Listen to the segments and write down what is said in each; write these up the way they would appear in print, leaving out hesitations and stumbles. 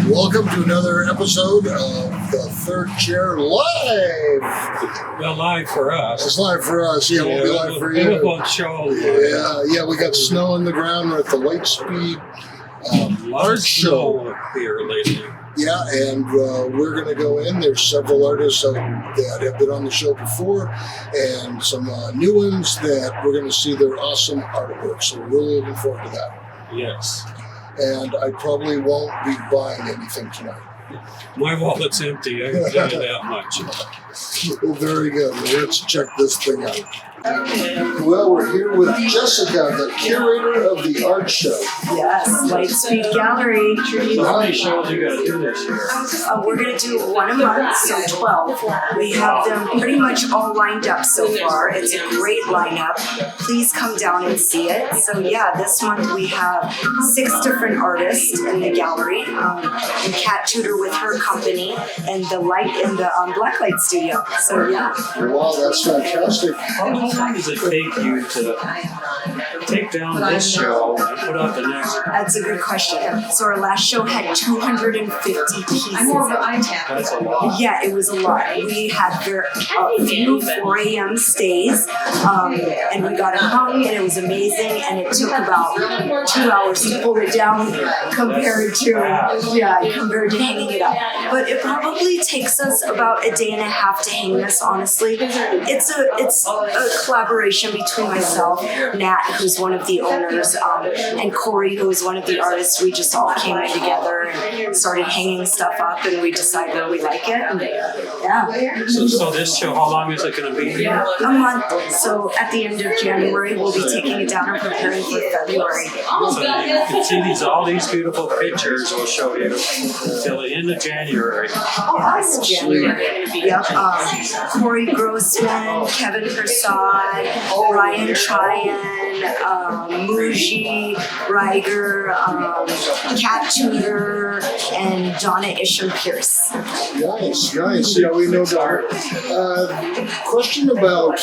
Welcome to another episode of the Third Chair Live. Well, live for us. It's live for us. Yeah, we'll be live for you. It won't show. Yeah, we got snow on the ground. We're at the Light Speed art show here lately. Yeah, and we're going to go in. There's several artists that have been on the show before, and some new ones that we're going to see their awesome artwork. So we're really looking forward to that. Yes. And I probably won't be buying anything tonight. My wallet's empty. I can tell you that much. Well, very good. Let's check this thing out. Well, we're here with Jessica, the curator of the art show. Yes, Light Speed Gallery. So how many shows you got to do this year? We're going to do one a month, so 12. We have them pretty much all lined up so far. It's a great lineup. Please come down and see it. So yeah, this month we have 6 different artists in the gallery. And Kat Tudor with her company, and the light in the Blacklight studio. So yeah. Wow, that's fantastic. How long does it take you to take down this show and put out the next one? That's a good question. So our last show had 250 pieces. I'm more of an iTap. That's a lot. Yeah, it was a lot. We had a few 4 a.m. stays, and we got it hung, and it was amazing, and it took about 2 hours to pull it down compared to hanging it up. But it probably takes us about a day and a half to hang this, honestly. It's a collaboration between myself, Nat, who's one of the owners, and Corey, who is one of the artists. We just all came in together and started hanging stuff up, and we decided that we like it. And yeah. So this show, how long is it going to be? A month. So at the end of January, we'll be taking it down and preparing for February. So you can see all these beautiful pictures we'll show you until the end of January. Yes, January. Yep. Corey Grossman, Kevin Persad, Ryan Tryon, Muji, Riger, Kat Tudor, and Donna Isham Pierce. Nice. Yeah, we know Donna. Question about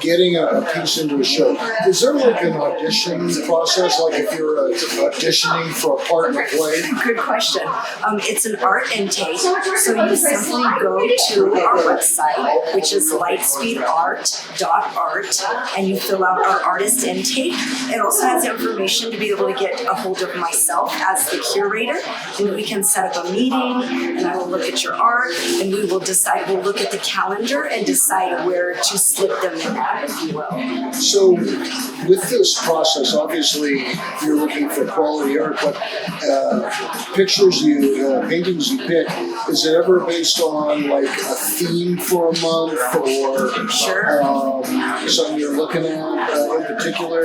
getting a piece into a show. Is there like an audition process, like if you're auditioning for a part in a play? Good question. It's an art intake, so you simply go to our website, which is lightspeedart.art, and you fill out our artist intake. It also has information to be able to get a hold of myself as the curator, and we can set up a meeting, and I will look at your art, and we will decide, we'll look at the calendar and decide where to slip them in at, if you will. So with this process, obviously you're looking for quality art, but paintings you pick, is it ever based on like a theme for a month or something you're looking at in particular,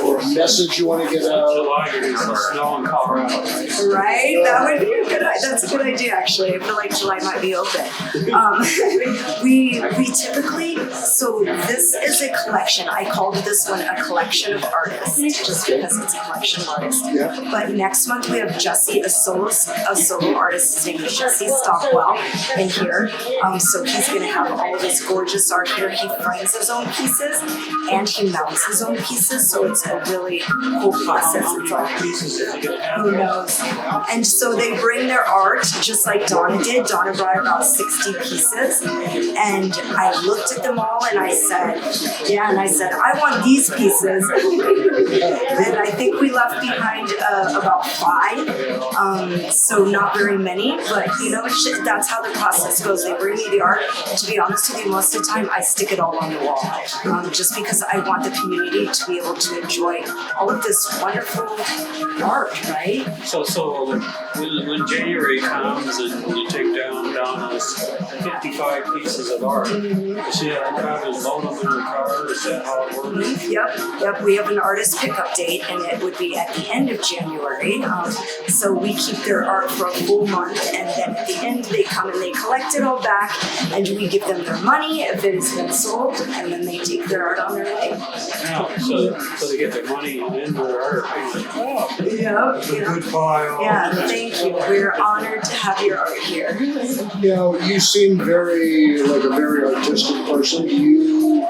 or a message you want to get out? Snow in Colorado, right? That would be a good idea. That's a good idea, actually. I feel like July might be open. We typically, so this is a collection. I called this one a collection of artists, just because it's a collection of artists. Yeah. But next month we have Jesse, a solo artist. His name is Jesse Stockwell in here. So he's going to have all of this gorgeous art here. He frames his own pieces and he mounts his own pieces. So it's a really cool process. It's like, who knows? And so they bring their art just like Donna did. Donna brought about 60 pieces, and I looked at them all and I said, I want these pieces. And I think we left behind about 5, so not very many, but that's how the process goes. They bring me the art. To be honest with you, most of the time I stick it all on the wall, just because I want the community to be able to enjoy all of this wonderful art, right? So when January comes and you take down those 55 pieces of art, you see how drivers load them in their car? Is that how it works? Yep. We have an artist pickup date, and it would be at the end of January. So we keep their art for a full month, and then at the end they come and they collect it all back, and we give them their money if it has been sold, and then they take their art on their way. Yeah, so they get their money and then their art. Yep. Good file. Yeah, thank you. We're honored to have your art here. You seem like a very artistic person. Do you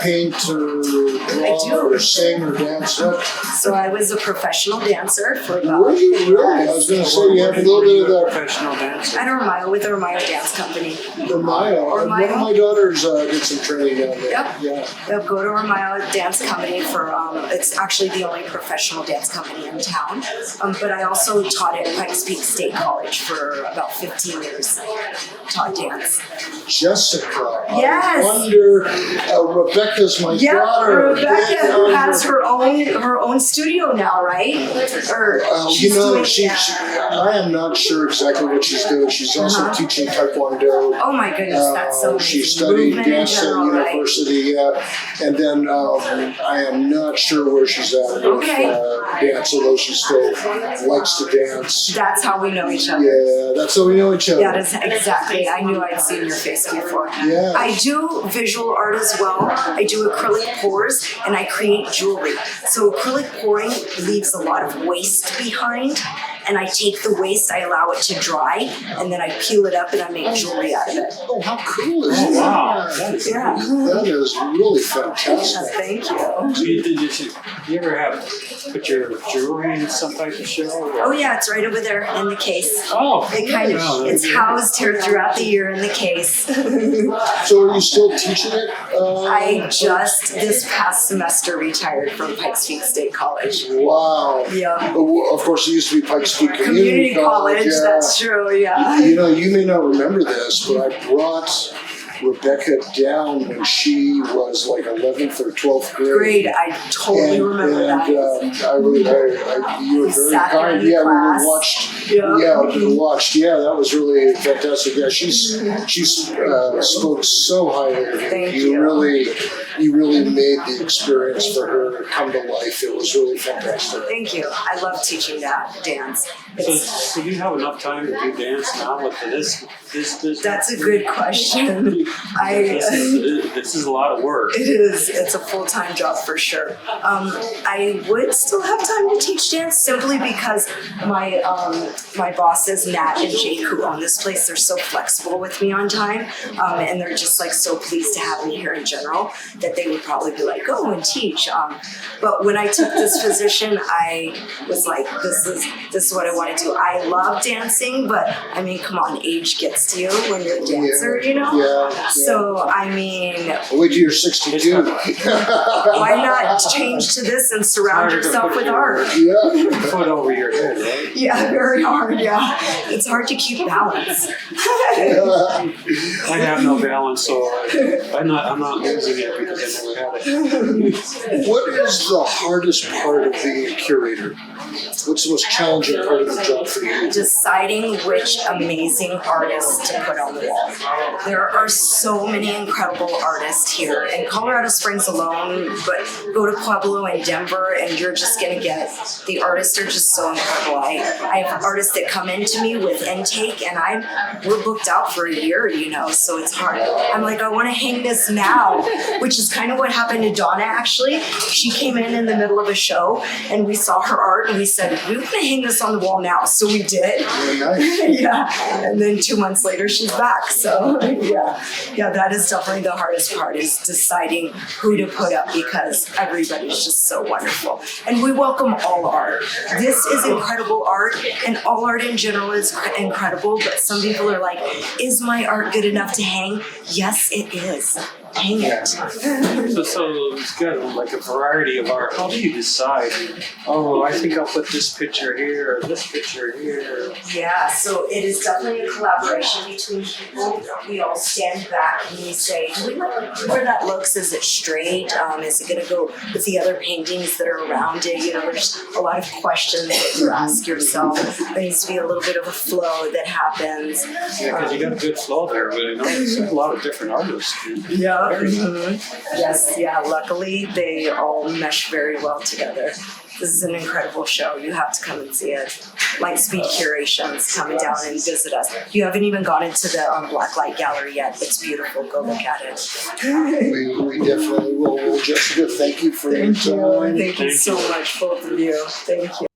paint or draw or sing or dance? What? So I was a professional dancer for about. Were you really? I was going to say you have a little bit of that. Professional dancer. At Armayo with the Armayo Dance Company. Armayo. One of my daughters did some training down there. Yep. Yeah. Yep, go to Armayo Dance Company for, it's actually the only professional dance company in town. But I also taught at Pikes Peak State College for about 15 years. Taught dance. Jessica. Yes. I wonder, Rebecca's my Yep, daughter. Rebecca, who has her own studio now, right? Or she's doing, I am not sure exactly what she's doing. She's also teaching Taekwondo. Oh my goodness, that's so amazing. She studied Movement in dance at general, right? university, and then I am not sure where she's at with dance, although she still likes to dance. That's how we know each other. Yeah, that's how we know each other. That is exactly. I knew I'd seen your face before. Yeah. I do visual art as well. I do acrylic pours and I create jewelry. So acrylic pouring leaves a lot of waste behind. And I take the waste, I allow it to dry, and then I peel it up and I make jewelry out of it. Oh, how cool is that? Wow. That is That is really fantastic. Thank you. You ever have put your jewelry in some type of show? Oh yeah, it's right over there in the case. Oh. It kind of, it's housed here throughout the year in the case. So are you still teaching it? I just this past semester retired from Pikes Peak State College. Wow. Yeah. Of course, it used to be Pikes Peak Community College, yeah. that's true, yeah. You know, you may not remember this, but I brought Rebecca down when she was like 11th or 12th grade. Great, I totally remember that. You were very Sat there kind. in the Yeah, class. we watched. Yeah. We watched. Yeah, that was really fantastic. Yeah, she spoke so highly of you. Thank You really made the experience for her come to life. It was really fantastic. Thank you. I love teaching that dance. So do you have enough time to do dance now with this business? That's a good question. This is a lot of work. It is. It's a full-time job for sure. I would still have time to teach dance simply because my bosses Nat and Jake, who own this place, they're so flexible with me on time, and they're just like so pleased to have me here in general that they would probably be like, go and teach. But when I took this position, I was like, this is what I want to do. I love dancing, but I mean, come on, age gets to you when you're a dancer, you know? Yeah. So, I mean, Wait till you're 62. why not change to this and surround yourself with art? Yeah. Foot over your head, right? Yeah, very hard, yeah. It's hard to keep balance. I have no balance, so I'm not losing it because I never had it. What is the hardest part of being a curator? What's the most challenging part of the job for you? Deciding which amazing artists to put on the wall. There are so many incredible artists here in Colorado Springs alone, but go to Pueblo and Denver and you're just gonna get, the artists are just so incredible. I have artists that come into me with intake and we're booked out for a year, you know, so it's hard. I'm like, I wanna hang this now, which is kind of what happened to Donna actually. She came in the middle of a show and we saw her art and we said, we want to hang this on the wall now. So we did. Very nice. Yeah. And then 2 months later, she's back. So yeah, that is definitely the hardest part is deciding who to put up because everybody's just so wonderful. And we welcome all art. This is incredible art and all art in general is incredible. But some people are like, is my art good enough to hang? Yes, it is. Hang it. So it's got like a variety of art. How do you decide? Oh, I think I'll put this picture here or this picture here. Yeah, so it is definitely a collaboration between people. We all stand back and we say, do we like where that looks? Is it straight? Is it going to go with the other paintings that are around it? You know, there's a lot of questions that you ask yourself. There needs to be a little bit of a flow that happens. Yeah, because you got a good flow there, but you know, there's a lot of different artists. Yeah. Yes, yeah, luckily they all mesh very well together. This is an incredible show. You have to come and see it. Light Speed Curations, come down and visit us. You haven't even gone into the Black Light Gallery yet. It's beautiful. Go look at it. We definitely will. Well, Jessica, thank you for your time. Thank you so much, both of you. Thank you.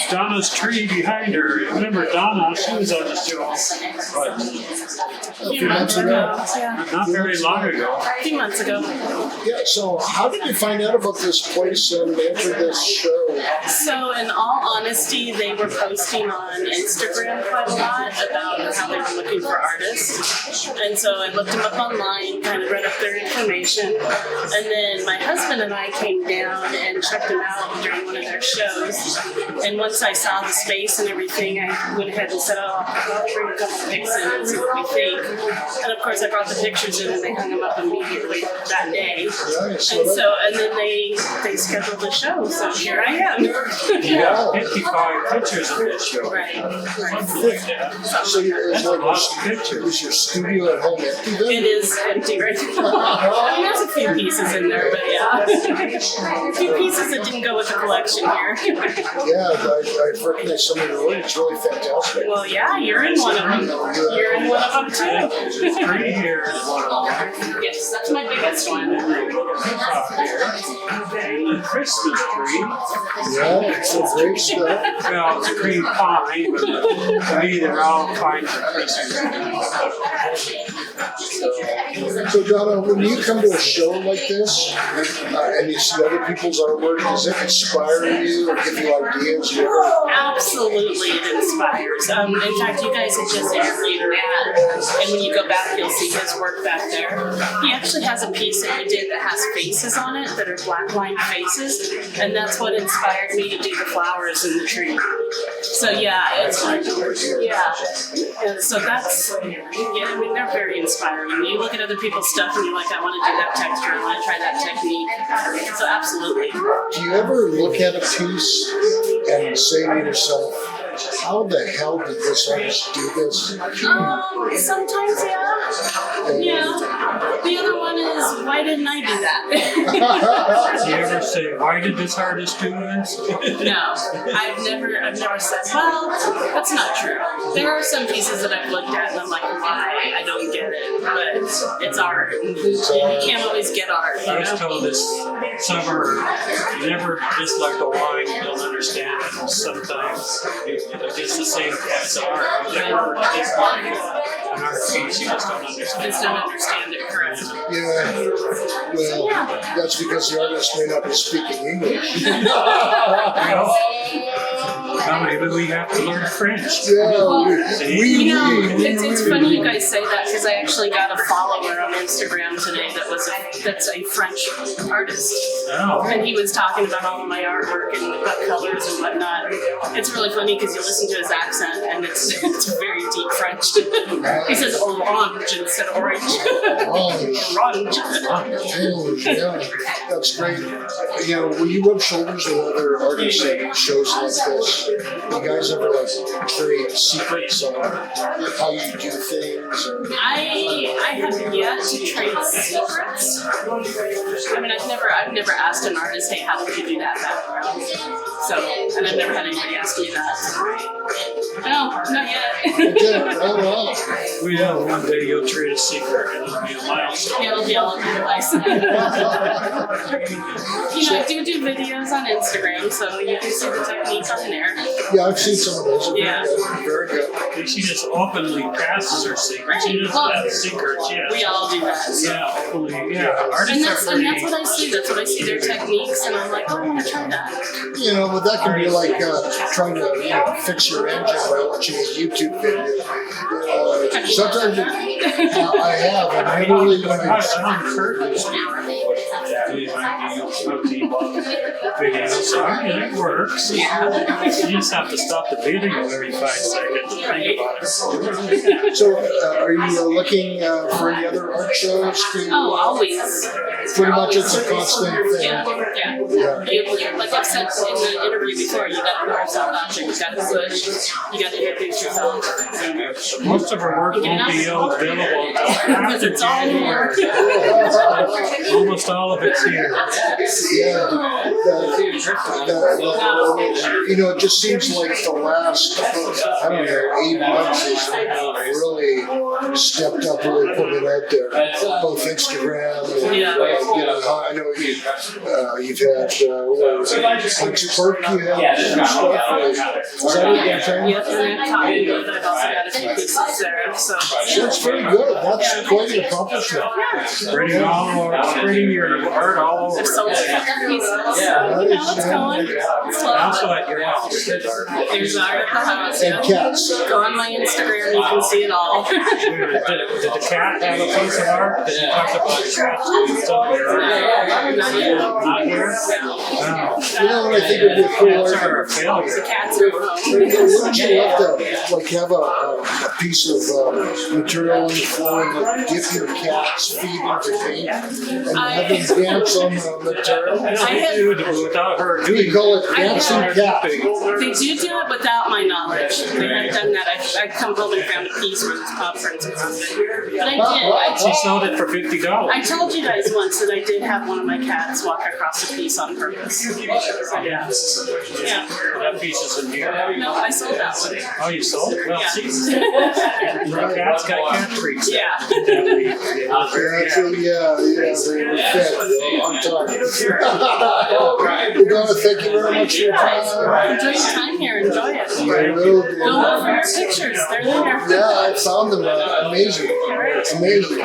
Donna's tree behind her. Remember Donna? She was on the show, but A few months ago. Yeah, not very long ago. a few months ago. Yeah, so how did you find out about this place and enter this show? So, in all honesty, they were posting on Instagram quite a lot about how they were looking for artists. And so I looked them up online, kind of read up their information. And then my husband and I came down and checked them out during one of their shows. And once I saw the space and everything, I went ahead and said, oh, I'll bring a couple pics in and see what we think. And of course, I brought the pictures in and they hung them up immediately that day. Nice. And then they scheduled the show, so here I am. You got 55 pictures of this show. Right. So That's a lot of pictures. is your studio at home empty then? It is empty right now. I mean, there's a few pieces in there, but yeah. A few pieces that didn't go with the collection here. Yeah, I've recognized some of your work. It's really fantastic. Well, yeah, you're in one of them. You're in one of them too. This tree here is one of them. Yes, that's my biggest one. Top here. The Christmas tree. Yeah, it's a great stuff. Well, it's a green pine, but to me they're all kinds of Christmas. So Donna, when you come to a show like this and you see other people's artwork, does it inspire you or give you ideas? Absolutely, it inspires. In fact, you guys had just interviewed Matt, and when you go back, you'll see his work back there. He actually has a piece that he did that has faces on it that are black lined faces, and that's what inspired me to do the flowers in the tree. So yeah, it's yeah. And so that's I mean, they're very inspiring. You look at other people's stuff and you're like, I want to do that texture, I want to try that technique. So absolutely. Do you ever look at a piece and say to yourself, how the hell did this artist do this? Sometimes, yeah. Yeah. The other one is, why didn't I do that? Do you ever say, why did this artist do this? No, I've never said, well, that's not true. There are some pieces that I've looked at and I'm like, why? I don't get it. But it's art. You can't always get art. I was told this summer, you never dislike a wine, you don't understand it sometimes. It's the same as art. You never dislike an art piece, you just don't understand Just don't understand it, correct? Yeah, well, that's because the artist may not be speaking English. Well, maybe we have to learn French. Yeah, You know, it's funny you guys say that because I actually got a follower on Instagram today that's a French artist. Oh. And he was talking about all of my artwork and what colors and whatnot. It's really funny because you listen to his accent and it's very deep French. He says orange instead of orange. Orange. Oh, yeah, that's great. You know, when you rub shoulders with other artists at shows like this, you guys ever like trade secrets on how you do things? Or... I have yet to trade secrets. I mean, I've never asked an artist, hey, how did you do that background? So, and I've never had anybody ask me that. No, not yet. Okay, oh wow. Well, yeah, one day you'll trade a secret and it'll be a milestone. It'll be all over the place. You know, I do videos on Instagram, so you can see the techniques on there. Yeah, I've seen some of those. Yeah. Very good. She just openly passes her secrets. She doesn't have secrets, yes. We all do that. Yeah, openly, yeah. Artists And are that's pretty... what I see. That's what I see, their techniques, and I'm like, oh, I want to try that. You know, but that can be like trying to fix your engine by watching a YouTube video. Sometimes I have, and I really want to. So it works. Yeah. You just have to stop the video every 5 seconds and think about it. So, are you looking for any other art shows? Oh, always. Pretty much it's a constant thing. Yeah. Like I've said in the interview before, you got to put yourself out there. You got to push. You got to introduce yourself. Most of our work won't be available Because it's all here. Almost all of it's here. Yeah, you know, it just seems like the last, I don't know, 8 months has really stepped up really putting it out there, both Instagram and I know you've had Punch Perk, you had some stuff. Is that what you're saying? Yep, and I've taught you, but I've also got a few pieces there. So That's very good. That's quite an accomplishment. Spreading your art all over. there's so many pieces. Yeah. You know what's going. It's Also love. at your house. There's art at the house. And cats. Go on my Instagram, you can see it all. Did the cat have a piece of art? Did you talk about cats doing some of your art? Not here? Wow. You know what I think would be a cool Cats art? are a failure. The cats are home. Wouldn't you love to like have a piece of material on the floor and like dip your cat's feet into paint and have them dance on the material? I have, Without her We doing call it dancing cat. they do it without my knowledge. They have done that. I've come home and found a piece where there's paw prints around it. But I did. She sold it for $50. I told you guys once that I did have one of my cats walk across a piece on purpose. Yeah. That piece is in here. No, I sold that one. Oh, you sold it? Well, Yeah. see, the cat's got cat treats. Yeah. Yeah, they were fed on time. We're gonna thank you very much for your time. Enjoy your time here. Enjoy it. I will do. Go look for your pictures. They're there. Yeah, I found them. Amazing. Amazing.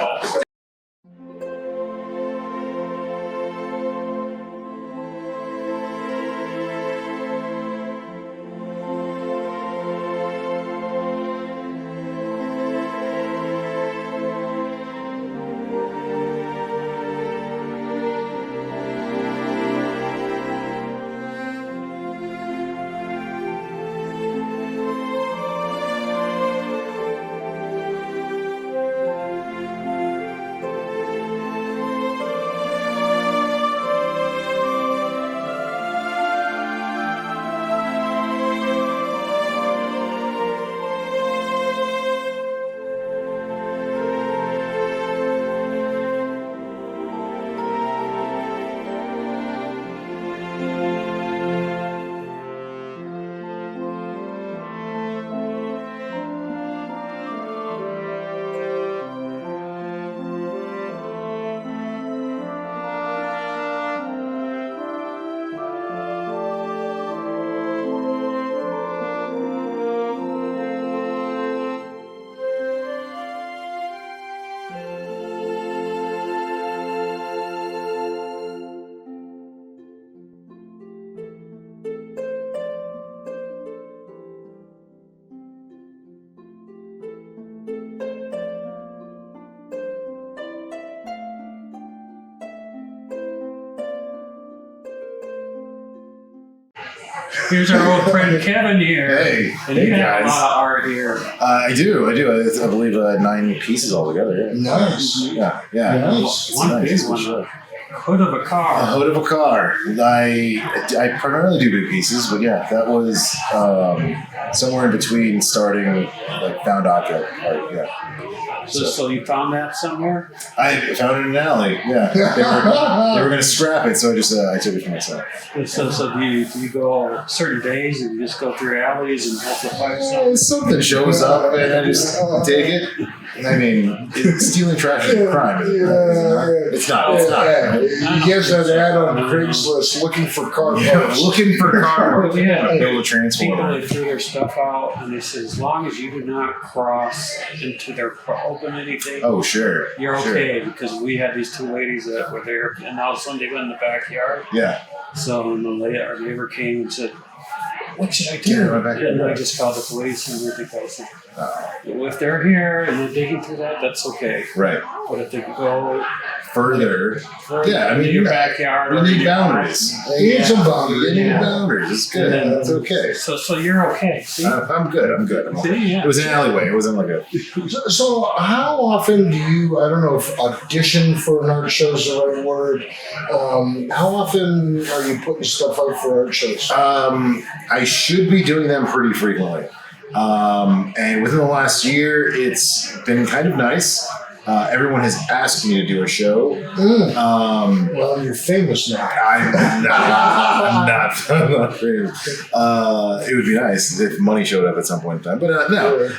Here's our old friend Kevin here. Hey, And hey you have a guys. lot of art here. I do. I believe 9 pieces altogether. Yeah. Nice. Yeah. Nice. It's One nice. big It's one. for sure. Hood of a A car. hood of a car. I primarily do big pieces, but yeah, that was somewhere in between starting like found object art. Yeah. So you found that somewhere? I found it in an alley. Yeah. They were gonna scrap it, so I just I took it for myself. So do you go certain days and you just go through alleys and hope to find something? Something shows up and I just take it. I mean, stealing trash is a crime. It's not. It's not. Yeah, you get that ad on Craigslist looking for car Yeah, parts. looking for car. We had Build a people transformer. that threw their stuff out and they said as long as you do not cross into their open anything, Oh, sure. you're Sure. okay. Because we had these two ladies that were there and all of a sudden they went in the backyard. Yeah. So our neighbor came and said, "What should I Get in my do?" backyard. And I just called the police and everything else. Uh, If they're here and they're digging through that, that's okay. right. But if they go Further. further Yeah, I mean, into your yeah. backyard, We or need your boundaries. You need some boundaries. You need Yeah. boundaries. It's good. And then- It's okay. So you're okay. See? I'm good. I'm good. See, yeah. It was an alleyway. It wasn't like a. So how often do you, I don't know if audition for an art show is the right word, how often are you putting stuff out for art shows? I should be doing them pretty frequently. And within the last year, it's been kind of nice. Everyone has asked me to do a show. Well, you're famous now. I'm not famous. It would be nice if money showed up at some point in time, but no.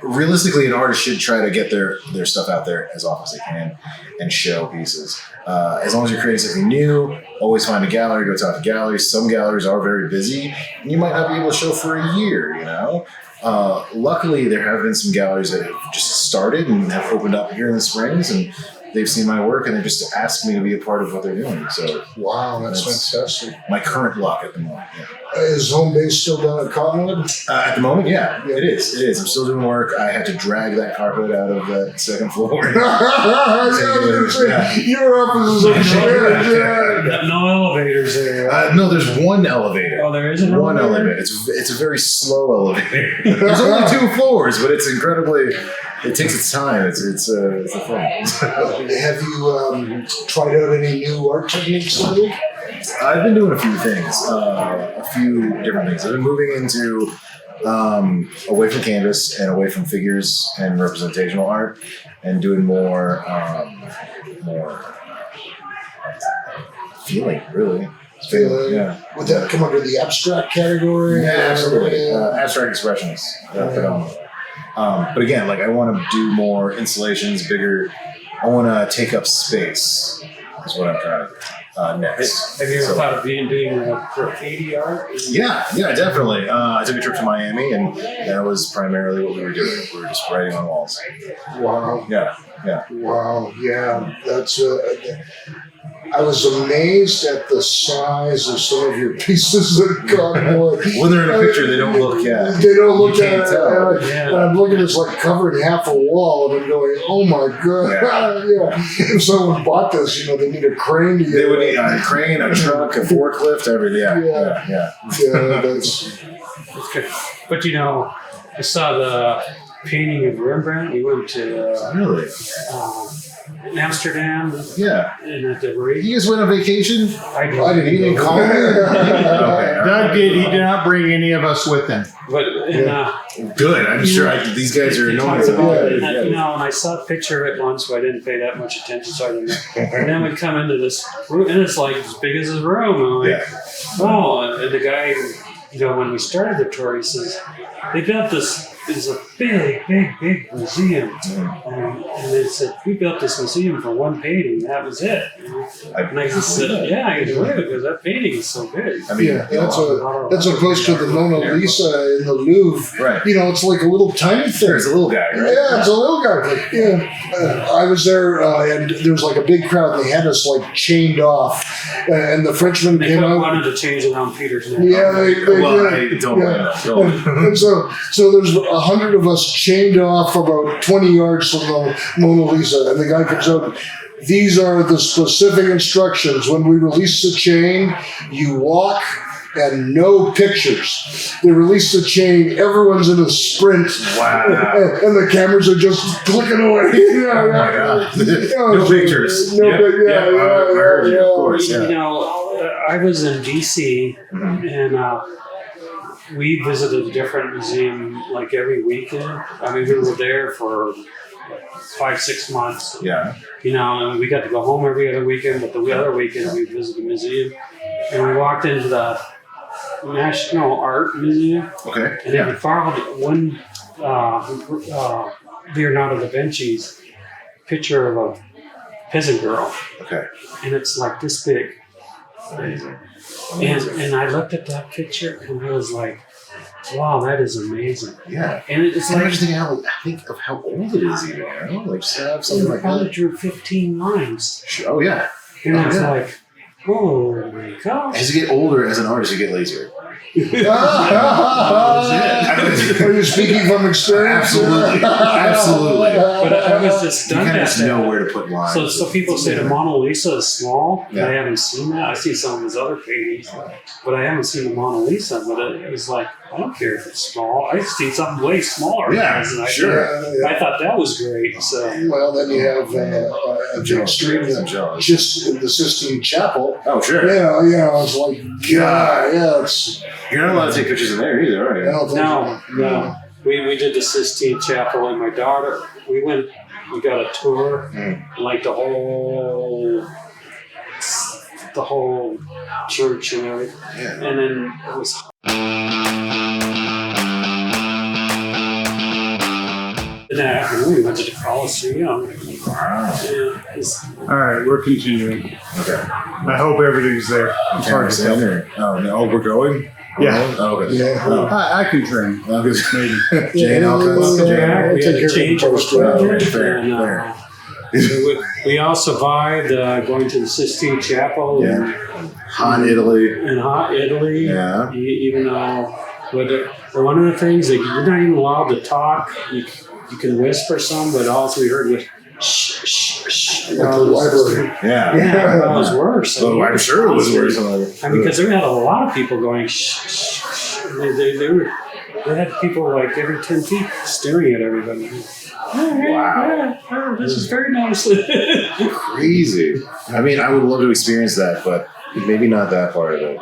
realistically, an artist should try to get their stuff out there as often as they can and show pieces. As long as you're creating something new, always find a gallery, go talk to galleries. Some galleries are very busy, and you might not be able to show for a year, you know? Luckily, there have been some galleries that have just started and have opened up here in the Springs, and they've seen my work and they just asked me to be a part of what they're doing. So Wow, that's fantastic. my current luck at the moment. Yeah. Is home base still down at Cottonwood? At the moment, yeah, it is. It is. I'm still doing work. I had to drag that carpet out of that second floor. Your office is upstairs. No elevators there. No, there's one elevator. Oh, there isn't One elevator. It's a very slow elevator. There's only 2 floors, but it's incredibly. It takes its time. It's a thing. Have you tried out any new art techniques lately? I've been doing a few things, a few different things. I've been moving into away from canvas and away from figures and representational art, and doing more feeling, really. Feeling. Yeah. Would that come under the abstract category? Yeah, absolutely. Yeah. Abstract expressionists, predominantly. But again, like I want to do more installations, bigger. I want to take up space. Is what I'm trying to do next. Have you ever thought of doing graffiti art? Yeah, definitely. I took a trip to Miami, and that was primarily what we were doing. We were just writing on walls. Wow. Yeah. Wow. Yeah. That's. I was amazed at the size of some of your pieces at Cottonwood. When they're in a picture, they don't look. Yeah. They don't look You at can't it. tell. And I'm looking at it's like covering half a wall, and I'm going, "Oh my god!" Yeah. If someone bought this, they need a crane to get They would it. need a crane, a truck, a forklift, everything. Yeah. Yeah, that's. But I saw the painting of Rembrandt. We went to Really? Amsterdam Yeah. and at the race. You guys went on vacation? I He didn't call me. Okay. Doug did. He did not bring any of us with him. But Good. I'm sure these guys are annoying. and I saw a picture of it once, so I didn't pay that much attention. So I didn't. And then we come into this room, and it's like as big as his room. I'm like, oh, and the guy, when we started the tour, he says they built this. It's a big museum, and they said we built this museum for one painting. That was it. And I said, yeah, I can believe it because that painting is so big. I mean, Yeah, that's opposed to the Mona Lisa in the Louvre. Right. It's like a little tiny thing. There's a little guy, right? Yeah, it's a little guy. Yeah, I was there, and there was like a big crowd. They had us like chained off, and the Frenchman They came out. wanted to change it on Peter's neck. Yeah, they Well, did. I don't blame them. And so there's 100 of us chained off about 20 yards from the Mona Lisa, and the guy comes out. These are the specific instructions. When we release the chain, you walk and no pictures. They release the chain, everyone's in a sprint. Wow. And the cameras are just clicking away. Oh my God. No pictures. No, Yeah. I heard you, of course. You Yeah. know, I was in DC and we visited a different museum like every weekend. I mean, we were there for 5-6 months. Yeah. You know, and we got to go home every other weekend, but the other weekend we visited the museum. And we walked into the National Art Museum. Okay. And they found one Leonardo da Vinci's picture of a peasant girl. Okay. And it's like this big. Amazing. And I looked at that picture and I was like, wow, that is amazing. Yeah. And it's I'm like, just think of how old it is, even. You know? Like, just have something you like probably that. drew 15 lines. Oh, yeah. And it's Yeah. like, oh my gosh. As you get older, as an artist, you get lazier. Are you speaking from experience? Absolutely. Absolutely. But I was just You done kind of that. just know where to put lines. So people say the Mona Lisa is small. Yeah. I haven't seen that. I see some of his other paintings, but I haven't seen the Mona Lisa. But it was like, I don't care if it's small. I've seen something way smaller. Yeah, and sure. I thought that was great. So Well, then you have a big stream I'm jealous. just in the Sistine Chapel. Oh, sure. Yeah, it's like, yeah, it's. You're not allowed to take pictures in there either, are I you? don't think no. We did the Sistine Chapel, and my daughter. We got a tour, like the whole church and everything, Yeah. and then it was. We went to the Coliseum. Wow. Yeah, it's- All right, we're continuing. Okay. I hope everything's there. It's hard to tell. Oh no, we're going. Yeah. Oh, okay. Yeah. Oh. I can train. Maybe. Jane, I'll cut. Yeah, we had a change of equipment. Fair, and, fair. we all survived going to the Sistine Chapel Hot Italy. in hot Italy. Yeah. Even though, one of the things that you're not even allowed to talk. You can whisper some, but all we heard was shh, shh, shh. Like the library. Yeah. Yeah, that was worse. Oh, I'm sure it was worse. I mean, because there had a lot of people going shh, shh, shh. They had people like every 10 feet staring at everybody. Wow. Yeah, this is very nice. Crazy. I mean, I would love to experience that, but maybe not that part of it.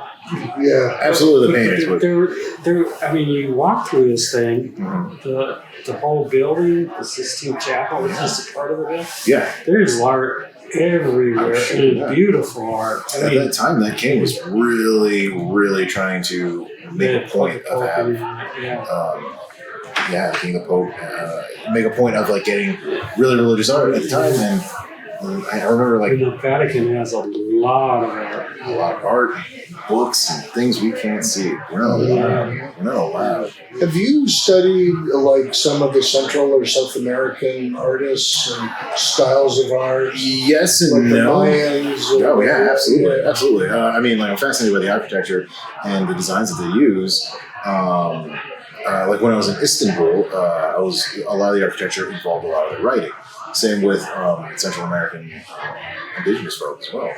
Yeah. Absolutely, the paintings. But I mean, you walk through this thing, Mhm. the whole building, the Sistine Chapel, which is a part of the building. yeah, There's art everywhere, I'm sure, and yeah. beautiful art. I at mean, that time, that king was really, really trying to make a point of having, being the Pope, make a point of like getting really religious art at the time, and I remember like the Vatican has a lot of art. a lot of art, books, and things we can't see. We're not allowed. We're not allowed. Have you studied like some of the Central or South American artists and styles of art? Yes and Like the no. Mayans? Oh yeah, absolutely, Yeah. absolutely. I mean, like I'm fascinated by the architecture and the designs that they use. Like when I was in Istanbul, a lot of the architecture involved a lot of the writing. Same with Central American indigenous folk as well.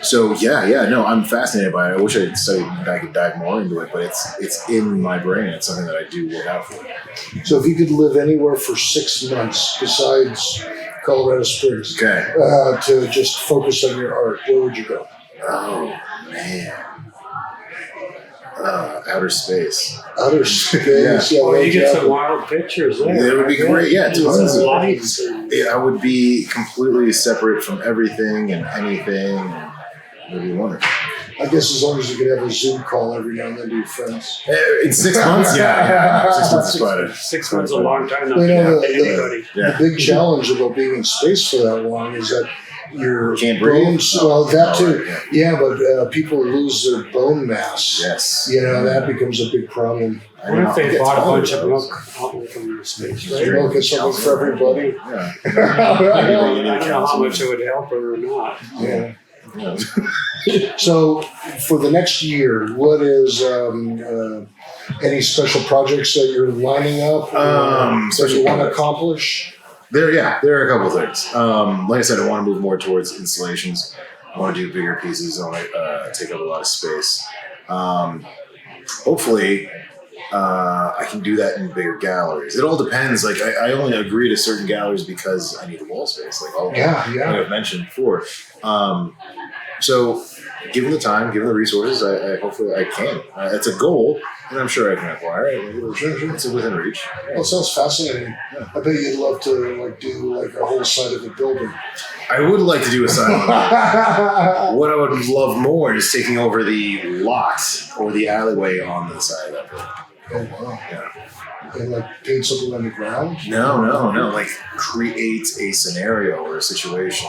So no, I'm fascinated by it. I wish I had studied and I could dive more into it, but it's in my brain. It's something that I do look out for. So if you could live anywhere for 6 months besides Colorado Springs Okay. to just focus on your art, where would you go? Oh man. Outer space. Outer space. Yeah. Oh, you get some yeah. wild pictures there. It would be great. Yeah, tons of lights. And, I would be completely separate from everything and anything. It would be wonderful. I guess as long as you could have a Zoom call every now and then to your friends. In 6 months? Yeah. 6 months is quite 6 months is a long time not You to know, have the- anybody. Yeah. The big challenge about being in space for that long is that your Can't breathe? bones, well, that Oh, too. right, Yeah, but people lose their bone mass. Yes. You know, that becomes a big problem. I What mean, if they I'll get bought a taller bunch of those. milk out from space? Right? Right? Milk is something for everybody. Yeah. I don't know how much it would help or not. Yeah. Yeah. So for the next year, what is any special projects that you're lining up that Special you want to projects. accomplish? There are a couple things. Like I said, I want to move more towards installations. I want to do bigger pieces. I want to take up a lot of space. Hopefully, I can do that in bigger galleries. It all depends. Like I only agree to certain galleries because I need the wall space. Like all Yeah, like yeah. I've mentioned before. So, given the time, given the resources, I hopefully I can. It's a goal, and I'm sure I can acquire it. It's within reach. Well, it sounds fascinating. I bet you'd love to do a whole side of the building. I would like to do a silent. What I would love more is taking over the lot or the alleyway on the side of that building. Oh wow! Yeah. And paint something on the ground. No. Like create a scenario or a situation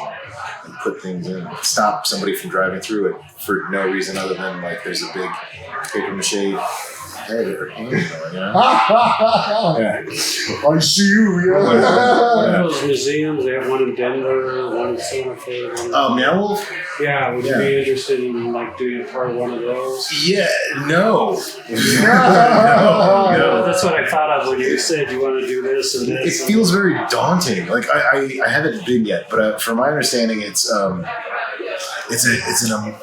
and put things in. Stop somebody from driving through it for no reason other than like there's a big paper mache head or hand, you know? Yeah. I see you. One Yeah. of those museums, they have one in Denver, one in Santa Fe. One Meow Wolf? yeah, would you be interested in doing a part of one of those? Yeah, no. No, that's what I thought of when you said you want to do this and It this. feels very daunting. Like I haven't been yet, but from my understanding, it's an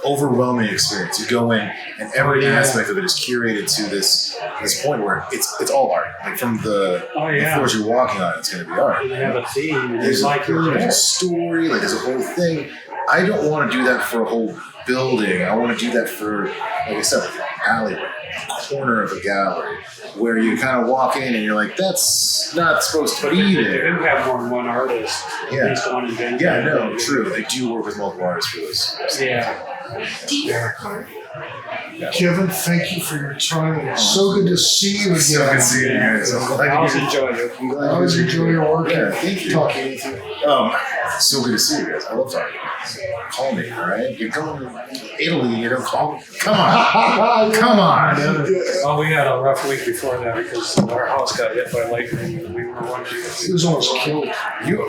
overwhelming experience. You go in, and every aspect of it is curated to this point where it's all art. Like from the floors you're walking on, it's going to be art. And they have a theme, and There's you like your a hair. story. Like there's a whole thing. I don't want to do that for a whole building. I want to do that for, like I said, like an alleyway, a corner of a gallery, where you kind of walk in and you're like, that's not supposed to be They there. do have more than one artist. Yeah. At least one in Denver. Yeah, no, true. They do work with multiple artists for this. Yeah. Kevin, thank you for your time. It's so good to see you again. So good seeing you guys. I'm glad I always you- enjoy it. I always enjoy your work Yeah, and thank you. talking with you. So good to see you guys. I love talking. Call me, all right? You're going to Italy, you don't call me. Come on. Come on. Well, we had a rough week before that because our house got hit by lightning and we were wondering if He was almost killed. You,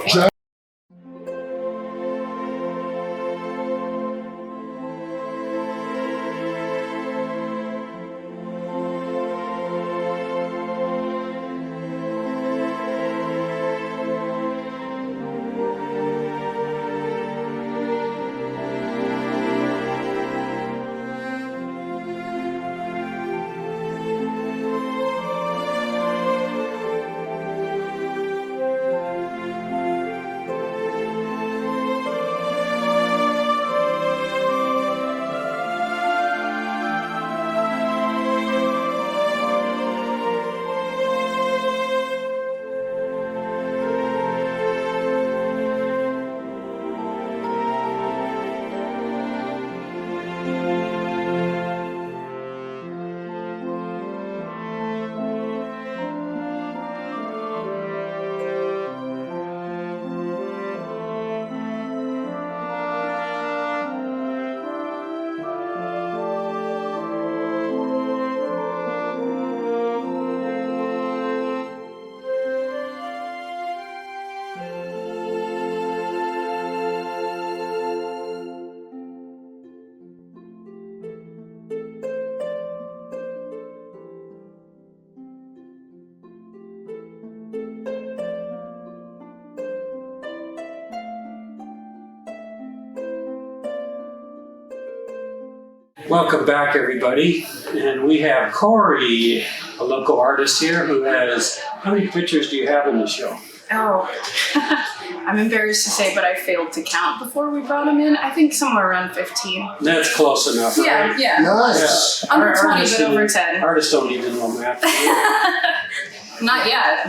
Welcome back, everybody. And we have Corey, a local artist here, who has, how many pictures do you have in the show? Oh, I'm embarrassed to say, but I failed to count before we brought him in. I think somewhere around 15. That's close enough, Yeah, right? yeah. Nice. Under Our 20, artists but over don't- 10. Artists don't even know math. Not yet.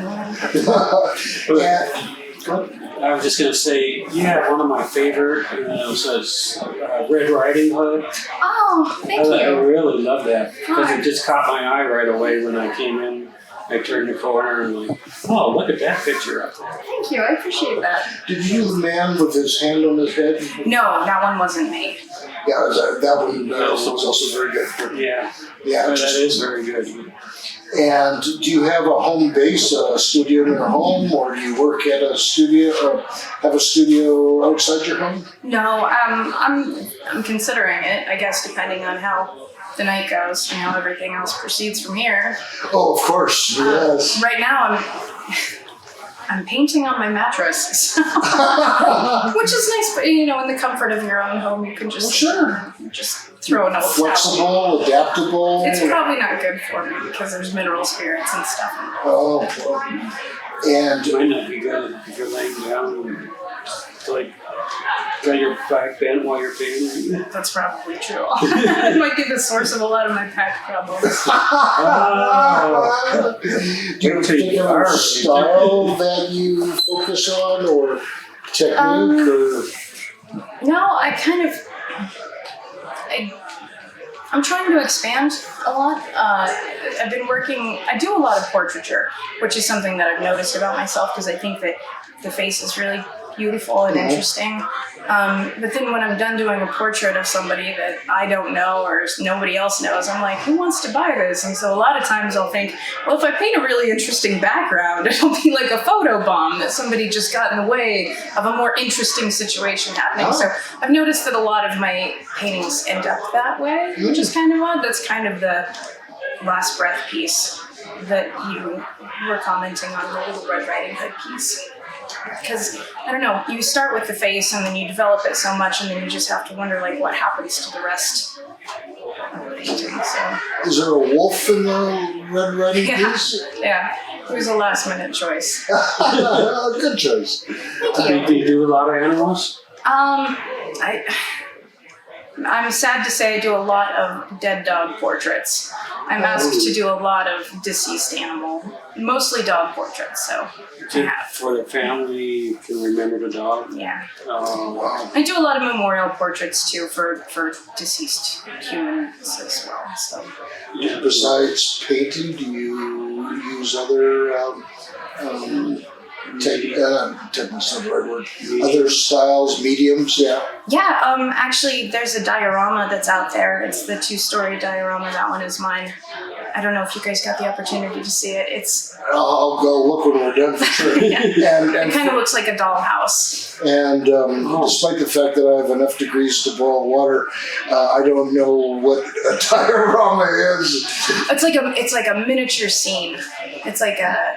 Yeah. I was just going to say, you have one of my favorite, says Red Riding Hood. Oh, thank I you. really love that because Hi. it just caught my eye right away when I came in. I turned the corner and like, oh, look at that picture up there. Thank you. I appreciate that. Did you do the man with his hand on his head? No, that one wasn't me. Yeah, that was also very good. Yeah, Yeah, that just, is very good. and do you have a home base, a studio in your home, or do you work at a studio, or have a studio outside your home? No, I'm considering it. I guess depending on how the night goes and how everything else proceeds from here. Oh, of course, yes. Right now, I'm painting on my mattress, which is nice. But you know, in the comfort of your own home, you can just just throw an old towel. Flexible, adaptable. It's probably not good for me because there's mineral spirits and stuff. Oh, and It might not be good if you're laying down and like got your back bent while you're painting. That's probably true. It might be the source of a lot of my back problems. Oh. do you have a particular style that you focus on, or technique, or? No, I'm trying to expand a lot. I've been working, I do a lot of portraiture, which is something that I've noticed about myself because I think that the face is really beautiful and interesting. But then when I'm done doing a portrait of somebody that I don't know or nobody else knows, I'm like, who wants to buy this? And so a lot of times I'll think, well, if I paint a really interesting background, it'll be like a photo bomb that somebody just got in the way of a more interesting situation happening. Oh. So I've noticed that a lot of my paintings end up that way, which is kind of odd. That's kind of the last breath piece that you were commenting on, the little Red Riding Hood piece. Because, I don't know, you start with the face and then you develop it so much and then you just have to wonder, like, what happens to the rest of the painting. So, Is there a wolf in the Red Riding Yeah. piece? yeah, it was a last minute choice. Good choice. Thank you. Do you do a lot of animals? I'm sad to say I do a lot of dead dog portraits. I'm asked to do a lot of deceased animal, mostly dog portraits. So I have. For the family can remember the dog. Yeah. Wow. I do a lot of memorial portraits too for deceased humans as well. So Yeah. Besides painting, do you use other techniques, not the right word, other styles, mediums? Yeah. yeah, actually there's a diorama that's out there. It's the 2-story diorama. That one is mine. I don't know if you guys got the opportunity to see it. It's I'll go look when we're done for sure. Yeah. And it kind of looks like a dollhouse. And despite the fact that I have enough degrees to boil water, I don't know what a diorama is. It's like a miniature scene. It's like a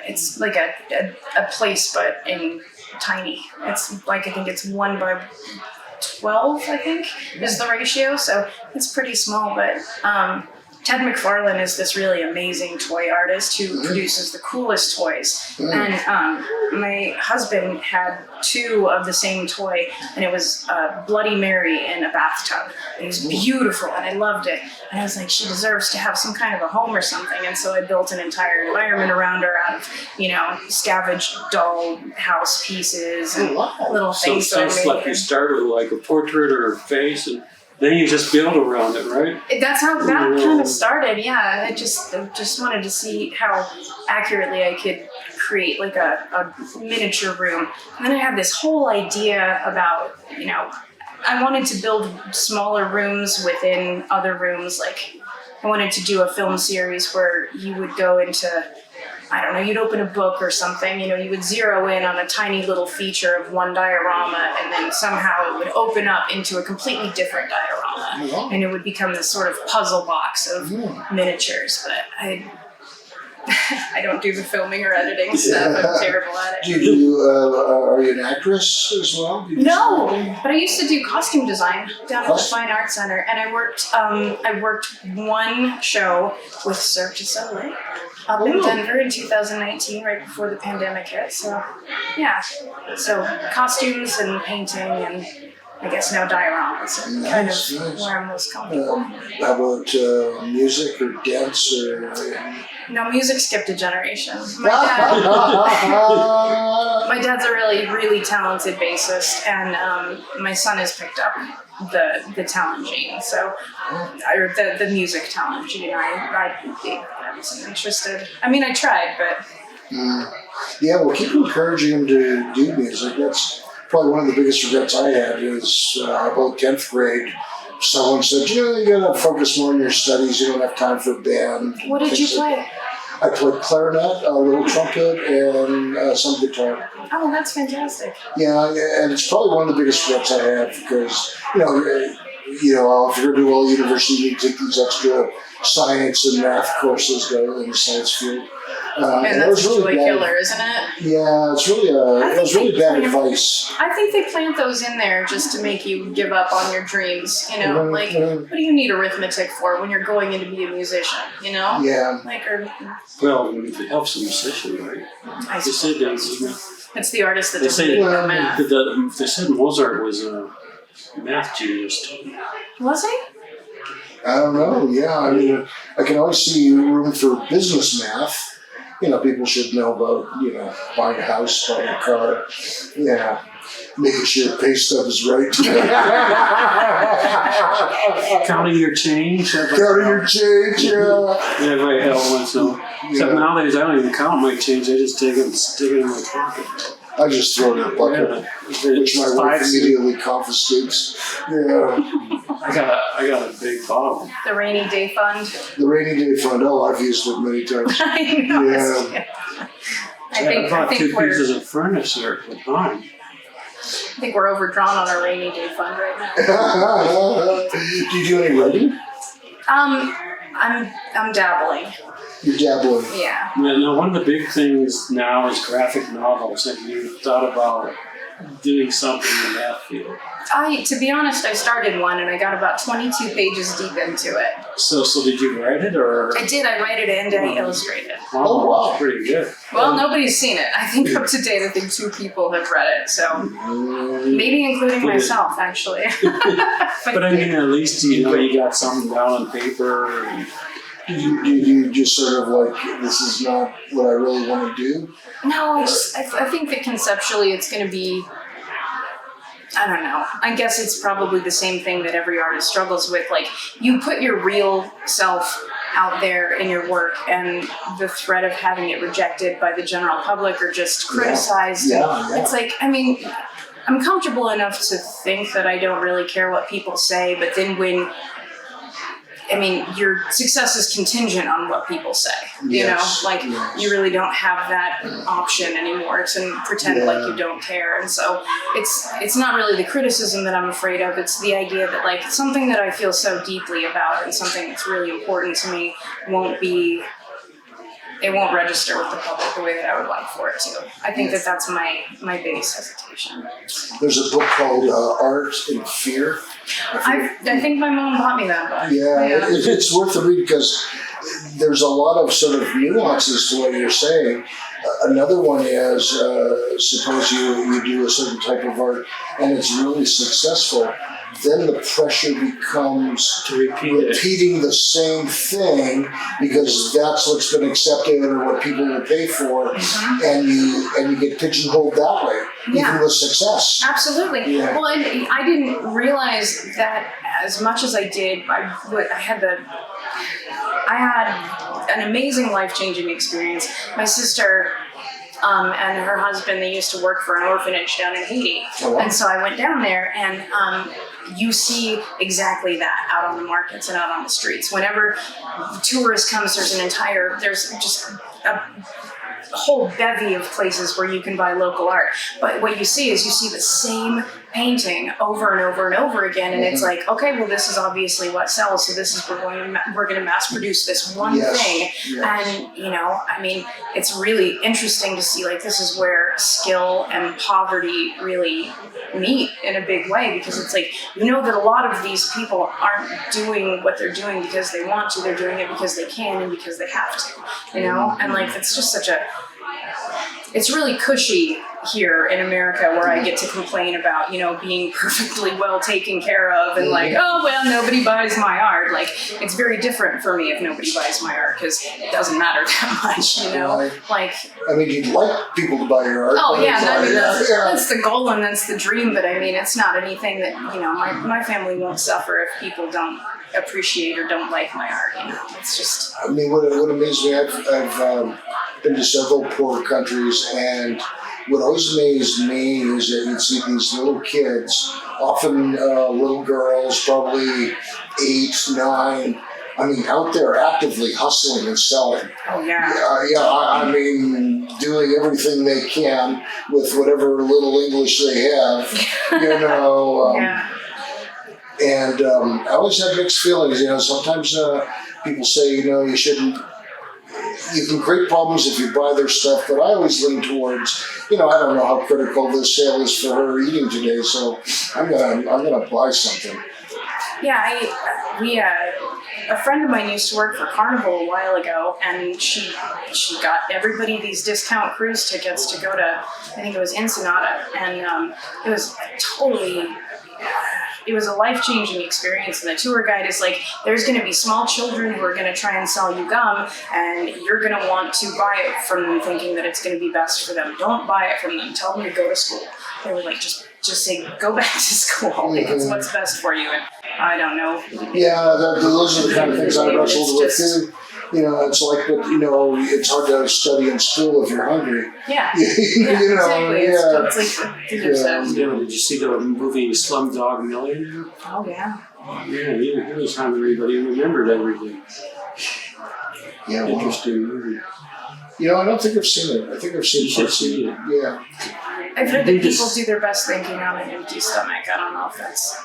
place, but in tiny. It's like I think it's 1:12. I think is the ratio. So it's pretty small, but. Ted McFarlane is this really amazing toy artist who produces the coolest toys. And my husband had 2 of the same toy, and it was Bloody Mary in a bathtub. It was beautiful, and I loved it. And I was like, she deserves to have some kind of a home or something. And so I built an entire environment around her out of, scavenged doll house pieces and little So it things that I sounds made. like you started with like a portrait or a face, and then you just build around it, right? That's how that kind of started. Yeah, I just wanted to see how accurately I could create like a miniature room. And then I had this whole idea about, I wanted to build smaller rooms within other rooms. Like I wanted to do a film series where you would go into, I don't know, you'd open a book or something, you would zero in on a tiny little feature of one diorama, and then somehow it would open up into a completely different diorama, and it would become this sort of puzzle box of miniatures. But I don't do the filming or editing stuff. I'm terrible at it. Are you an actress as well? Do you do No, something? but I used to do costume design down at the Fine Arts Center, and I worked one show with Cirque du Soleil up in Denver in 2019, right before the pandemic hit. So, yeah, so costumes and painting and I guess now dioramas are kind of where I'm most comfortable. How about music or dance or? No, music skipped a generation. My dad's a really, really talented bassist, and my son has picked up the talent gene. So, or the music talent gene. I wasn't interested. I mean, I tried, but. Yeah, well, keep encouraging him to do music. That's probably one of the biggest regrets I had is about 10th grade. Someone said, you gotta focus more on your studies. You don't have time for band. What did you play? I played clarinet, a little trumpet, and some guitar. Oh, that's fantastic. Yeah, and it's probably one of the biggest regrets I have because, if you're going to do all university, you need to take these extra science and math courses in the science field. And that's a joy killer, isn't it? Yeah, it's really it was really bad advice. I think they plant those in there just to make you give up on your dreams. What do you need arithmetic for when you're going in to be a musician? Yeah. Well, it helps a musician, right? I They said it's the artist that they doesn't say need no math. they said Mozart was a math genius too. Was he? I don't know. Yeah, I mean, I can always see room for business math. People should know about, buying a house, buying a car. Yeah, making sure pay stub is right. Counting your change. Counting your change, yeah. Everybody hell so. Except nowadays, I don't even count my change. I just take it and stick it in my pocket. I just throw it in a bucket, which my wife immediately confiscates. Yeah. I got a big bottle. The rainy day fund. The rainy day fund. Oh, I've used it many times. I know. Yeah. I bought two we're pieces of furniture with mine. I think we're overdrawn on our rainy day fund right now. Do you do any writing? I'm dabbling. You're dabbling. Yeah. Now, one of the big things now is graphic novels. Have you thought about doing something in that field. To be honest, I started one and I got about 22 pages deep into it. So did you write it or? I did. I write it and I illustrate it. Oh, wow. That's pretty good. Well, nobody's seen it. I think up to date, I think 2 people have read it. So maybe including myself, actually. But I mean, at least you got something down on paper. You just sort of like, this is not what I really want to do? No, I think that conceptually it's going to be, I don't know. I guess it's probably the same thing that every artist struggles with. Like, you put your real self out there in your work, and the threat of having it rejected by the general public or just criticized. Yeah. It's like, I mean, I'm comfortable enough to think that I don't really care what people say, but then your success is contingent on what people say, Yes, like yes. you really don't have that option anymore to pretend like you don't care. And so it's not really the criticism that I'm afraid of. It's the idea that like something that I feel so deeply about and something that's really important to me it won't register with the public the way that I would like for it to. I think that's my biggest hesitation. There's a book called Art and Fear. I think my mom bought me that book. Yeah. It's worth the read because there's a lot of sort of nuances to what you're saying. Another one is, suppose you do a certain type of art and it's really successful, then the pressure becomes To repeat it. repeating the same thing because that's what's been accepted or what people will pay for, and you get pigeonholed that way, even with success. Absolutely. Yeah. Well, and I didn't realize that as much as I did. I had an amazing life-changing experience. My sister and her husband, they used to work for an orphanage down in Haiti. Oh, wow. And so I went down there and you see exactly that out on the markets and out on the streets. Whenever tourists comes, there's just a whole bevy of places where you can buy local art. But what you see is the same painting over and over and over again, and it's like, okay, well, this is obviously what sells, so this is we're going to mass produce this one thing. Yes. And it's really interesting to see, like, this is where skill and poverty really meet in a big way, because it's like, that a lot of these people aren't doing what they're doing because they want to, they're doing it because they can and because they have to, and like, it's just it's really cushy here in America where I get to complain about, being perfectly well taken care of and like, oh, well, nobody buys my art. Like, it's very different for me if nobody buys my art because it doesn't matter that much, Right. Like, You'd like people to buy your art. oh but yeah, it's like, that's the goal and that's the dream, but it's not anything that, my family won't suffer if people don't appreciate or don't like my art, It's just... what amazed me, I've been to several poor countries, and what always amazed me is that you'd see these little kids, often little girls, probably 8, 9, out there actively hustling and selling. Oh yeah. Doing everything they can with whatever little English they have, Yeah. And I always have mixed feelings. Sometimes people say, you can create problems if you buy their stuff, but I always lean towards, I don't know how critical this sale is for her eating today, so I'm gonna buy something. Yeah, a friend of mine used to work for Carnival a while ago, and she got everybody these discount cruise tickets to go to, I think it was Ensenada, and it was a life-changing experience. And the tour guide is like, there's going to be small children who are going to try and sell you gum, and you're going to want to buy it from them thinking that it's going to be best for them. Don't buy it from them. Tell them to go to school. They were like, just say, go back to school. Like, it's what's best for you. And I don't know. Yeah, those are the kind of things I wrestled with too. It's like, it's hard to study in school if you're hungry. Yeah, exactly. It's like, Did you see the movie Slumdog Millionaire? oh yeah. Yeah, he was hungry, but he remembered everything. Yeah, wow. Interesting movie. I don't think I've seen it. I think I've seen You should parts of see it. it. Yeah. I've heard that people do their best thinking on an empty stomach. I don't know if that's...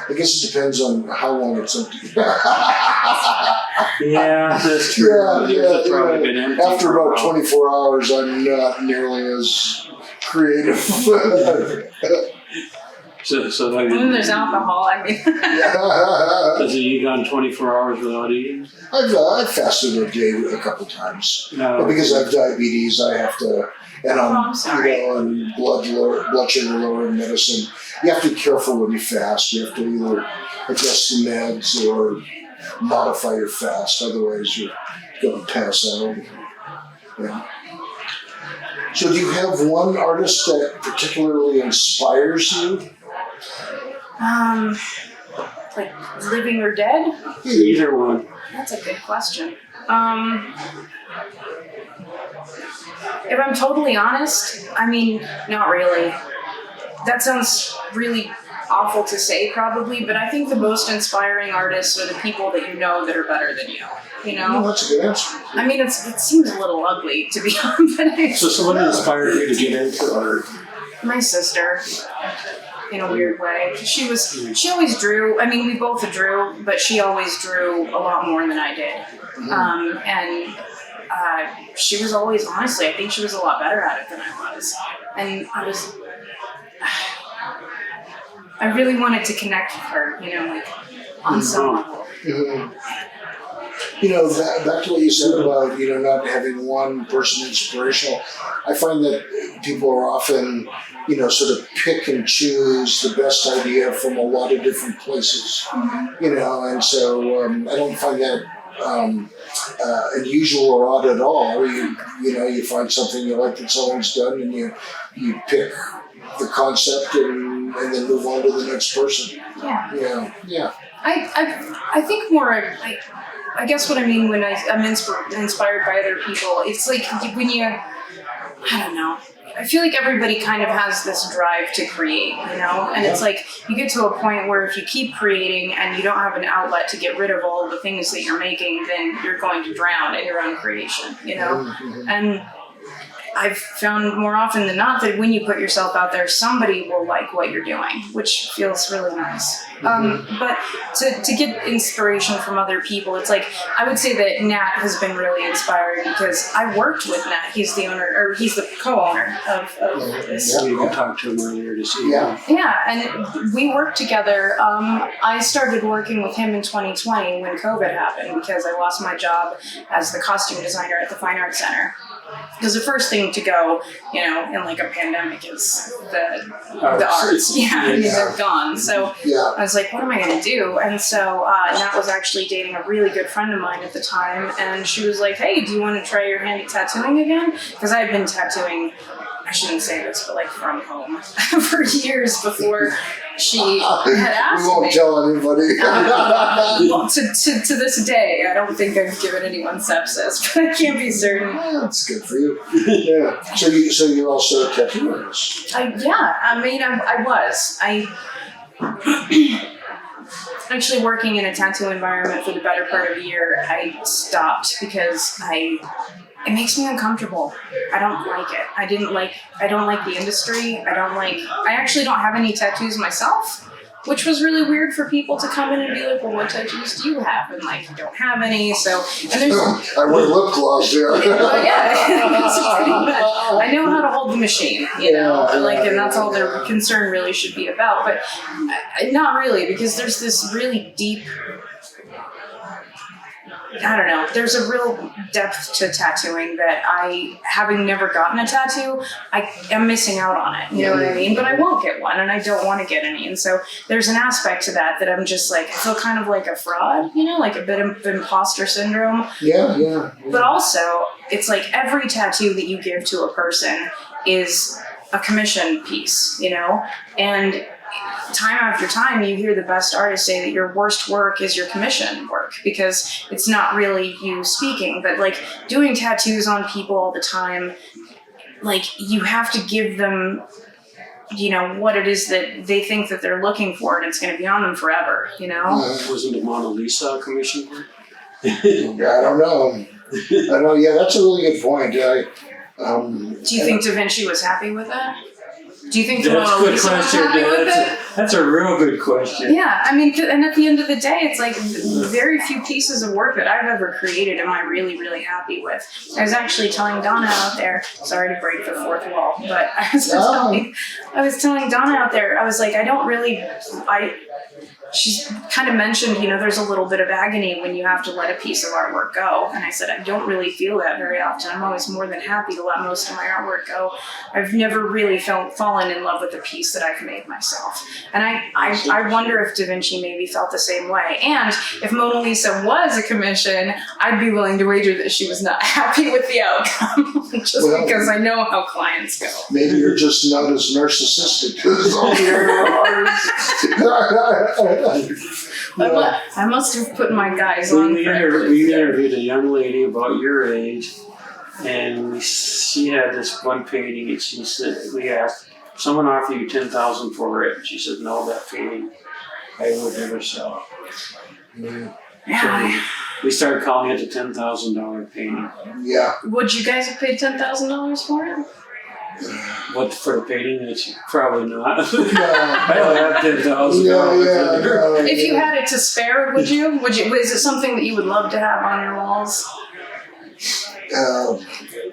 I guess it depends on how long it's empty. Yeah, that's true. Yeah, It's probably been empty After for a about while. 24 hours, I'm not nearly as creative. So that And then there's alcohol. I mean, does he eat on 24 hours without eating? I've fasted a day a couple times. No. But because I have diabetes, I have to, and I'm sorry. and blood sugar lowering medicine. You have to be careful when you fast. You have to either adjust the meds or modify your fast. Otherwise, you're going to pass out. Yeah. So, do you have one artist that particularly inspires you? like living or dead? Either one. That's a good question. If I'm totally honest, I mean, not really. That sounds really awful to say, probably, but I think the most inspiring artists are the people that you know that are better than you. You Oh, know? that's a good answer. I mean, it seems a little ugly, to be honest. So someone inspired you to get into art. My sister, in a weird way. She always drew. I mean, we both drew, but she always drew a lot more than I did. She was always, honestly, I think she was a lot better at it than I was. And I really wanted to connect with her, you know, like on some level. Mhm. You know, back to what you said about, you know, not having one person inspirational. I find that people are often, you know, sort of pick and choose the best idea from a lot of different places, you know, and so I don't find that unusual or odd at all. You know, you find something you like that someone's done and you pick the concept and then move on to the next person. Yeah. Yeah. I think more, I guess what I mean when I'm inspired by other people, it's like when you, I don't know, I feel like everybody kind of has this drive to create, you know? And it's like you get to a point where if you keep creating and you don't have an outlet to get rid of all of the things that you're making, then you're going to drown in your own creation, you know? Mm-hmm. And I've found more often than not that when you put yourself out there, somebody will like what you're doing, which feels really nice. But to get inspiration from other people, it's like, I would say that Nat has been really inspiring because I worked with Nat. He's the owner, or he's the co-owner of this. So you can talk to him earlier to see. Yeah. Yeah, and we worked together. I started working with him in 2020 when COVID happened because I lost my job as the costume designer at the Fine Arts Center. Because the first thing to go, you know, in like a pandemic is the arts. Yeah, I mean, they're gone. So Yeah. I was like, what am I going to do? And so Nat was actually dating a really good friend of mine at the time. And she was like, hey, do you want to try your hand at tattooing again? Because I had been tattooing, I shouldn't say this, but like from home for years before she had asked We won't me. tell anybody. Well, to this day, I don't think I've given anyone sepsis, but I can't be certain. That's good for you. Yeah. So you're also a tattoo artist. I was. Actually working in a tattoo environment for the better part of a year, I stopped because it makes me uncomfortable. I don't like it. I don't like the industry. I actually don't have any tattoos myself, which was really weird for people to come in and be like, well, what tattoos do you have? And like, I don't have any. So, and there's, I wear lip gloss, yeah. oh yeah, that's pretty much. I know how to hold the machine, you know, and that's all their concern really should be about. But not really, because there's this really deep, I don't know, there's a real depth to tattooing that having never gotten a tattoo, I am missing out on it, you know what I mean? But I won't get one, and I don't want to get any. And so there's an aspect to that I'm just like, I feel kind of like a fraud, you know, like a bit of imposter syndrome. Yeah. But also, it's like every tattoo that you give to a person is a commission piece, you know? And time after time, you hear the best artists say that your worst work is your commission work because it's not really you speaking, but like doing tattoos on people all the time, like you have to give them, you know, what it is that they think that they're looking for, and it's going to be on them forever, you know? Wasn't the Mona Lisa a commission work? I don't know. Yeah, that's a really good point. Do you think Da Vinci was happy with that? Do you think the That's a Mona good Lisa was question. happy with That's it? That's a real good question. Yeah, I mean, and at the end of the day, it's like very few pieces of work that I've ever created am I really, really happy with. I was actually telling Donna out there, sorry to break the fourth wall, but I was telling Donna out there, I was like, she's kind of mentioned, there's a little bit of agony when you have to let a piece of artwork go. And I said, I don't really feel that very often. I'm always more than happy to let most of my artwork go. I've never really fallen in love with a piece that I've made myself. And I wonder if Da Vinci maybe felt the same way. And if Mona Lisa was a commission, I'd be willing to wager that she was not happy with the outcome, because I know how clients go. Maybe you're just not as narcissistic as all the other artists. I must have put my guys on. We interviewed a young lady about your age, and she had this one painting, and she said, we asked, someone offer you $10,000 for it? And she said, no, that painting I would never sell. Yeah. We started calling it the $10,000 painting. Yeah. Would you guys have paid $10,000 for it? What, for the painting? It's probably not. No. I don't have $10,000. No, If you had it to spare, would you? Was it something that you would love to have on your walls?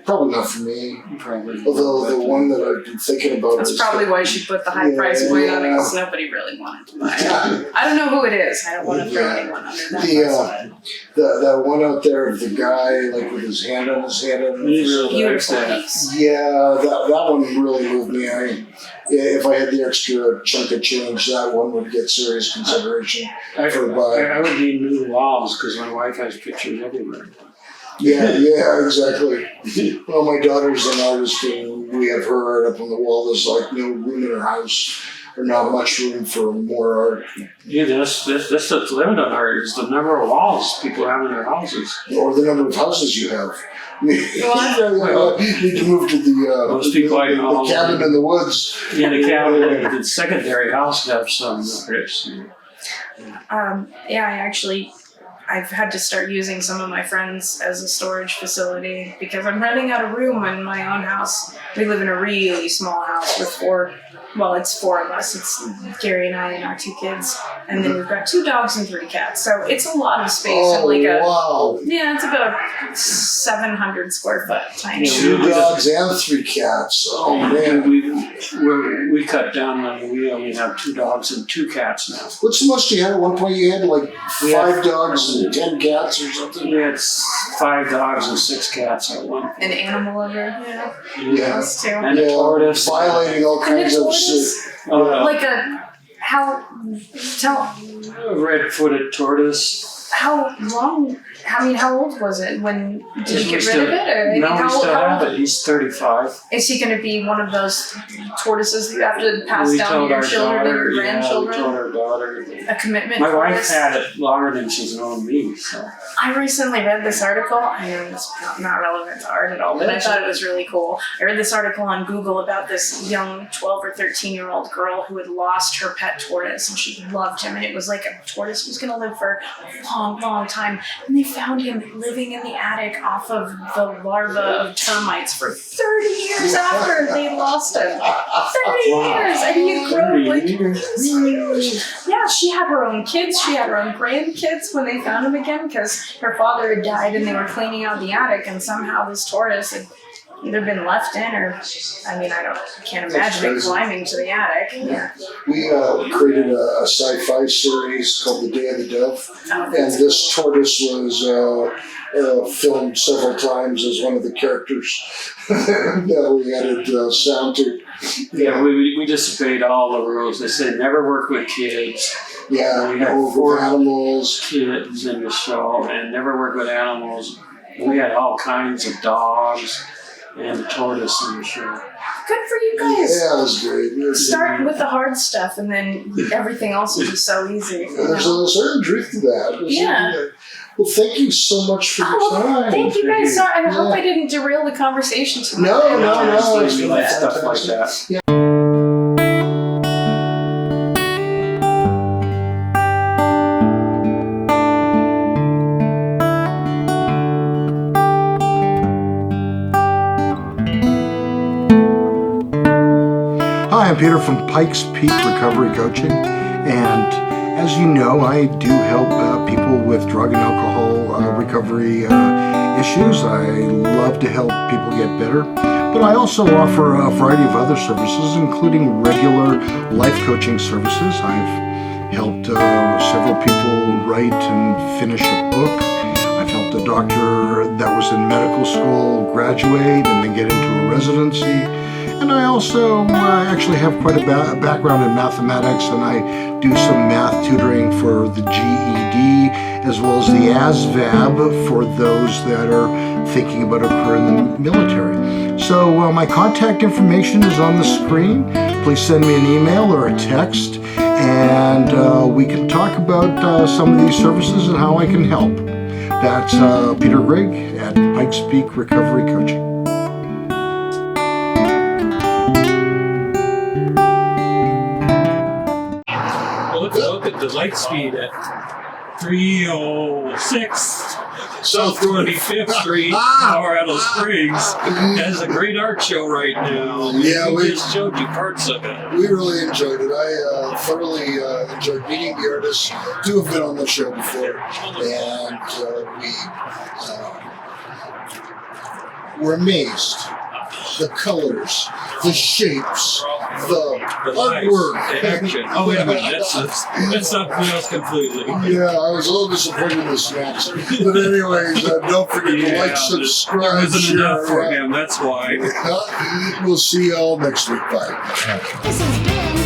Probably not for me. Probably. Although the one that I've been thinking about That's is probably why she put the high price point on it, because nobody really wanted to buy it. I don't know who it is. I don't want to throw anyone under that bus. the one out there of the guy like with his hand on his head and Beautiful piece. yeah, that one really moved me. If I had the extra chunk of change, that one would get serious consideration for buying. I would need new walls because my wife has pictures everywhere. Yeah, exactly. Well, my daughter's an artist, and we have her art up on the wall. There's like no room in her house, or not much room for more art. Yeah, that's the limit on art is the number of walls people have in their houses. Or the number of houses you have. You need to move to Most people I know- the cabin in the woods. Yeah, the cabin, the secondary house have some artists. I've had to start using some of my friends as a storage facility because I'm running out of room in my own house. We live in a really small house with it's four of us. It's Gary and I and our two kids. And then we've got 2 dogs and 3 cats. So it's a lot of space. Wow. Yeah, it's about 700 square foot tiny. 2 dogs and 3 cats. Oh man. We cut down on, we only have 2 dogs and 2 cats now. What's the most you had at one point? You had like 5 dogs and 10 cats or something? We had 5 dogs and 6 cats at one point. An animal lover, Yeah. Us too. And a tortoise. Violating all kinds of shit. Like A red-footed tortoise. how old was it when, did you get rid of it? Or No, we how still have old it. He's 35. is he going to be? One of those tortoises that you have to pass down to told your our children daughter, or your grandchildren? Yeah, we told our daughter. A commitment. My wife tortoise? had it longer than she's known me, so. I recently read this article. I know it's not relevant to art at all, but I thought it was really cool. I read this article on Google about this young 12 or 13-year-old girl who had lost her pet tortoise, and she loved him, and it was like a tortoise was going to live for a long, long time. And they found him living in the attic off of the larva of termites for 30 years after they lost him. 30 years! And he had grown like he was huge. Yeah, she had her own kids. She had her own grandkids when they found him again because her father had died and they were cleaning out the attic, and somehow this tortoise had either been left in or, I can't imagine it climbing to the attic. Yeah. We created a sci-fi series called The Day of the Dove, and this tortoise was filmed several times as one of the characters that we added sound to. Yeah, we disobeyed all the rules. They said never work with kids. Yeah, We had no, 4 with animals. kids in the show and never work with animals. We had all kinds of dogs and a tortoise in the show. Good for you guys. Yeah, it was great. Start with the hard stuff and then everything else will be so easy. There's a certain truth to that. Yeah. Well, thank you so much for your time. Thank you guys. Sorry, I hope I didn't derail the conversation too much. No. We like stuff like that. Yeah. Hi, I'm Peter from Pikes Peak Recovery Coaching, and as you know, I do help people with drug and alcohol recovery issues. I love to help people get better, but I also offer a variety of other services, including regular life coaching services. I've helped several people write and finish a book. I've helped a doctor that was in medical school graduate and then get into a residency. And I also actually have quite a background in mathematics, and I do some math tutoring for the GED as well as the ASVAB for those that are thinking about a career in the military. So my contact information is on the screen. Please send me an email or a text, and we can talk about some of these services and how I can help. That's Peter Grigg at Pikes Peak Recovery Coaching. Look at the light speed at 306 South 25th Street, Colorado Springs. Has a great art show right now. Yeah, we just showed you parts of it. We really enjoyed it. I thoroughly enjoyed meeting the artists. Two have been on the show before, and we were amazed. The colors, the shapes, the artwork. The action. Oh, wait a minute. That's something else completely. Yeah, I was a little disappointed in the snacks. But anyways, don't forget to like, subscribe, There wasn't share. enough for him. That's why. We'll see you all next week. Bye. This has been